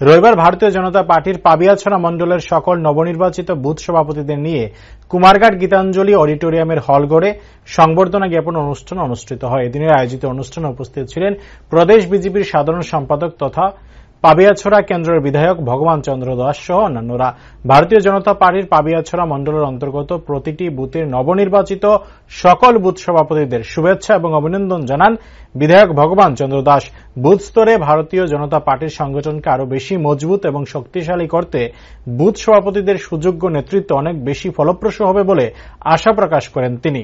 রবিবার ভারতীয় জনতা পার্টির পাবিয়াছড়া মণ্ডলের সকল নবনির্বাচিত বুথ সভাপতিদের নিয়ে কুমারঘাট গীতাঞ্জলি অডিটোরিয়ামের হলঘরে সংবর্ধনা জ্ঞাপন অনুষ্ঠান অনুষ্ঠিত হয়। এদিনের আয়োজিত অনুষ্ঠানে উপস্থিত ছিলেন প্রদেশ বিজেপির সাধারণ সম্পাদক তথা পাবিয়াছড়া কেন্দ্রের বিধায়ক ভগবান চন্দ্র দাস সহ অন্যান্যরা। ভারতীয় জনতা পার্টির পাবিয়াছড়া মণ্ডলের অন্তর্গত প্রতিটি বুথের নবনির্বাচিত সকল বুথ সভাপতিদের শুভেচ্ছা এবং অভিনন্দন জানান বিধায়ক ভগবান চন্দ্র দাস। বুথ স্তরে ভারতীয় জনতা পার্টির সংগঠনকে আরও বেশি মজবুত এবং শক্তিশালী করতে বুথ সভাপতিদের সুযোগ্য নেতৃত্ব অনেক বেশি ফলপ্রসূ হবে বলে আশা প্রকাশ করেন তিনি।